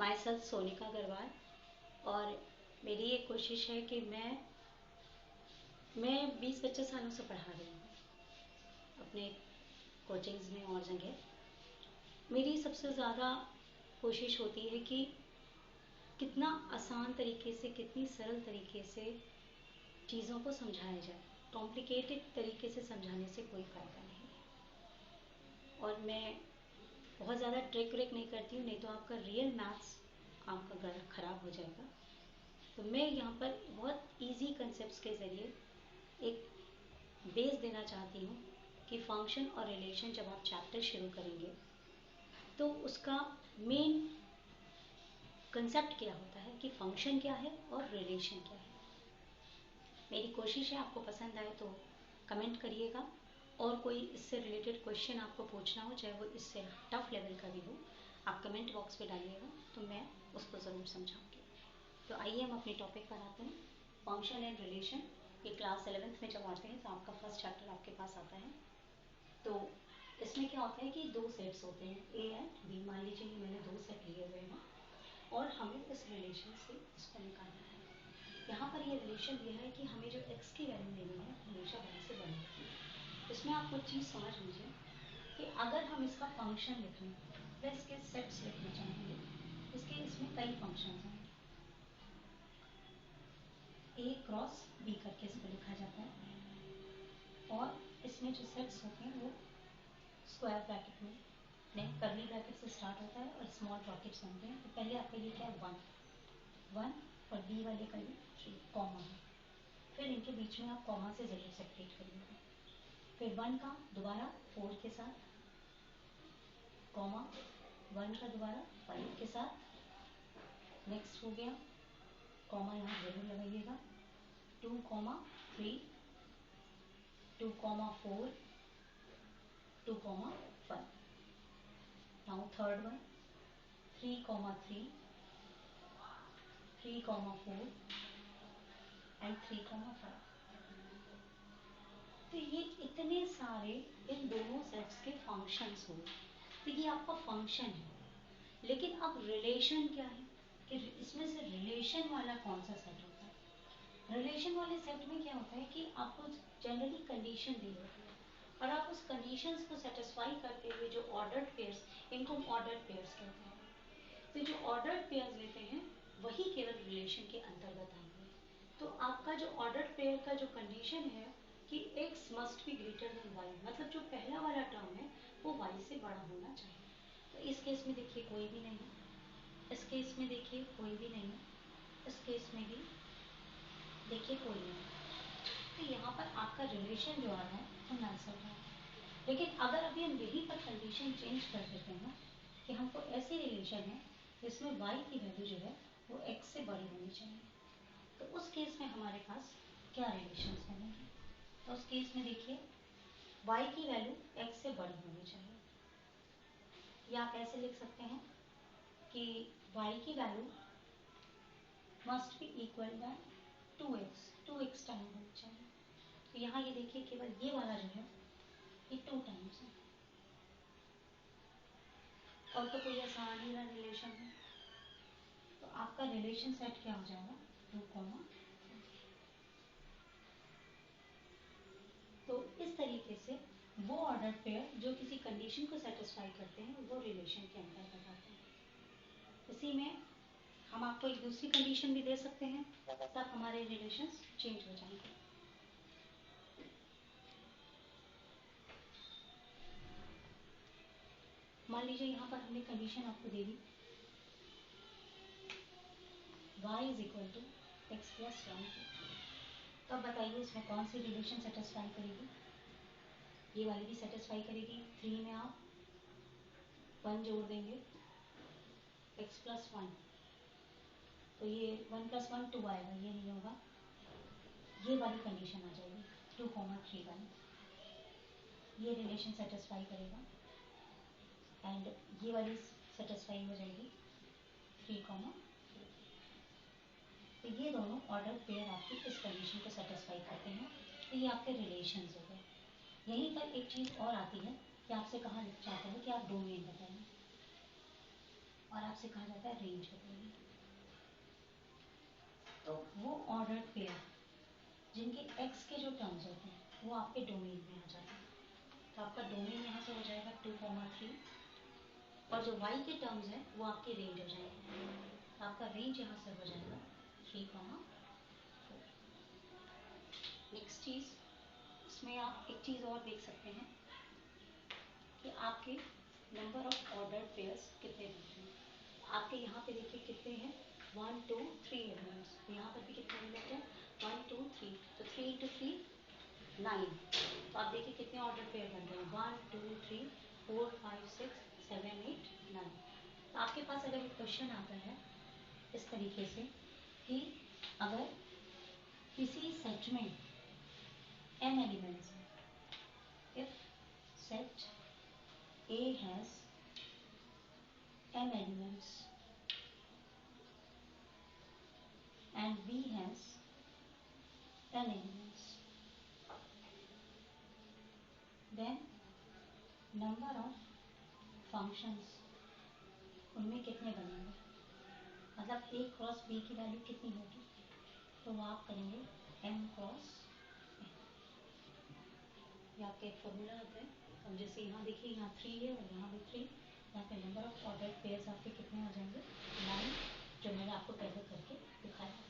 My self Sonika Agarwal. और मेरी ये कोशिश है कि मैं 20-25 सालों से पढ़ा रही हूँ अपने कोचिंग्स में और जगह। मेरी सबसे ज़्यादा कोशिश होती है कि कितना आसान तरीके से, कितनी सरल तरीके से चीज़ों को समझाया जाए। कॉम्प्लिकेटेड तरीके से समझाने से कोई फ़ायदा नहीं है। और मैं बहुत ज़्यादा ट्रिक व्रिक नहीं करती हूँ, नहीं तो आपका रियल मैथ्स आपका ख़राब हो जाएगा। तो मैं यहाँ पर बहुत इजी कंसेप्ट्स के ज़रिए एक बेस देना चाहती हूँ कि फंक्शन और रिलेशन जब आप चैप्टर शुरू करेंगे तो उसका मेन कंसेप्ट क्या होता है कि फंक्शन क्या है और रिलेशन क्या है। मेरी कोशिश है आपको पसंद आए तो कमेंट करिएगा, और कोई इससे रिलेटेड क्वेश्चन आपको पूछना हो, चाहे वो इससे टफ लेवल का भी हो, आप कमेंट बॉक्स में डालिएगा तो मैं उसको ज़रूर समझाऊंगी। तो आइए हम अपने टॉपिक पर आते हैं, फंक्शन एंड रिलेशन। ये क्लास 11th में जब आते हैं तो आपका फर्स्ट चैप्टर आपके पास आता है। तो इसमें क्या होता है कि दो सेट्स होते हैं, ए एंड बी। मान लीजिए कि मैंने दो सेट लिए हुए हैं और हमें इस रिलेशन से इसको निकालना है। यहाँ पर ये रिलेशन दिया है कि हमें जो x की वैल्यू लेनी है हमेशा y से बड़ी है। इसमें आप कुछ चीज़ समझ लीजिए कि अगर हम इसका फंक्शन लिखें या इसके सेट्स लिखना चाहेंगे, इसमें कई फंक्शन हैं। a क्रॉस b करके इसको लिखा जाता है, और इसमें जो सेट्स होते हैं वो स्क्वायर ब्रैकेट में नहीं, कर्ली ब्रैकेट से स्टार्ट होता है और स्मॉल ब्रैकेट्स बनते हैं। तो पहले आपके लिए क्या है, 1 और b वाले का भी 3 कॉमा है। फिर इनके बीच में आप कॉमा से जरूर सेपरेट करिएगा। फिर 1 का दोबारा 4 के साथ कॉमा, 1 का दोबारा 5 के साथ। नेक्स्ट हो गया कॉमा, यहाँ जरूर लगाइएगा, 2, 3, 2, 4, 2, 5। Now third one 3, 3, 3, 4 and 3, 5। तो ये इतने सारे इन दोनों सेट्स के फंक्शंस हुए, तो ये आपका फंक्शन है। लेकिन अब रिलेशन क्या है कि इसमें से रिलेशन वाला कौन सा सेट होता है। रिलेशन वाले सेट में क्या होता है कि आपको जनरली कंडीशन दी होती है और आप उस कंडीशंस को सेटिस्फाई करते हुए जो ऑर्डर्ड पेयर्स, इनको हम ऑर्डर्ड पेयर्स कहते हैं, तो जो ऑर्डर्ड पेयर्स लेते हैं वही केवल रिलेशन के अंतर्गत आएंगे। तो आपका जो ऑर्डर्ड पेयर का जो कंडीशन है कि x must be greater than y, मतलब जो पहला वाला टर्म है वो y से बड़ा होना चाहिए। तो इस केस में देखिए कोई भी नहीं है, इस केस में देखिए कोई भी नहीं है, इस केस में भी देखिए कोई नहीं है। तो यहाँ पर आपका रिलेशन जो आ रहा है वो नल से रहा है। लेकिन अगर अभी हम यहीं पर कंडीशन चेंज कर देते हैं कि हमको ऐसी रिलेशन है जिसमें y की वैल्यू जो है वो x से बड़ी होनी चाहिए, तो उस केस में हमारे पास क्या रिलेशंस बनेंगे। तो उस केस में देखिए y की वैल्यू x से बड़ी होनी चाहिए, या आप ऐसे लिख सकते हैं कि y की value must be equal bye 2x time होनी चाहिए। तो यहाँ ये देखिए केवल ये वाला जो है ये 2 टाइम्स है, और तो कोई आसान ही ना रिलेशन है। तो आपका रिलेशन सेट क्या हो जाएगा, 2, तो इस तरीके से वो ऑर्डर पेयर जो किसी कंडीशन को सेटिस्फाई करते हैं वो रिलेशन के अंतर्गत आते हैं। इसी में हम आपको एक दूसरी कंडीशन भी दे सकते हैं, तब हमारे रिलेशंस चेंज हो जाएंगे। मान लीजिए यहाँ पर हमने कंडीशन आपको दे दी y is equal to x plus 1। तो अब बताइए इसमें कौन सी रिलेशन सेटिस्फाई करेगी, ये वाली भी सेटिस्फाई करेगी। 3 में आप 1 जोड़ देंगे, x प्लस 1, तो ये 1 प्लस 1 2 आएगा, ये नहीं होगा, ये वाली कंडीशन आ जाएगी 2, 3 वाली, ये रिलेशन सेटिस्फाई करेगा। एंड ये वाली सेटिस्फाई हो जाएगी 3, 4। तो ये दोनों ऑर्डर पेयर आपकी इस कंडीशन को सेटिस्फाई करते हैं, तो ये आपके रिलेशंस हो गए। यहीं पर एक चीज़ और आती है कि आपसे कहा चाहता है कि आप डोमेन बताएं। और आपसे कहा जाता है रेंज बताइए। तो वो ऑर्डर्ड पेयर जिनके x के जो टर्म्स होते हैं वो आपके डोमेन में आ जाते हैं। तो आपका डोमेन यहाँ से हो जाएगा 2,3 और जो y के टर्म्स हैं वो आपकी रेंज हो जाएगी। तो आपका रेंज यहाँ से हो जाएगा 3,4। नेक्स्ट चीज़ इसमें आप एक चीज़ और देख सकते हैं कि आपके नंबर ऑफ ऑर्डर पेयर्स कितने बनते हैं। आपके यहाँ पे देखिए कितने हैं, 1 2 3 एलिमेंट्स। यहाँ पर भी कितने एलिमेंट हैं, 1 2 3। तो 3 इंटू 3 9। तो आप देखिए कितने ऑर्डर पेयर बन रहे हैं, 1 2 3 4 5 6 7 8 9। तो आपके पास अगर एक क्वेश्चन आता है इस तरीके से कि अगर किसी सेट में n एलिमेंट्स हैं, if set A has n elements and B has n elements, then number of functions उनमें कितने बनेंगे, मतलब A क्रॉस B की वैल्यू कितनी होगी। तो वो आप करेंगे m क्रॉस n। ये आपका एक फॉर्मूला होता है। अब जैसे यहाँ देखिए यहाँ 3 है और यहाँ भी 3। यहाँ पे नंबर ऑफ ऑर्डर पेयर्स आपके कितने हो जाएंगे, 9, जो मैंने आपको पहले करके दिखाया।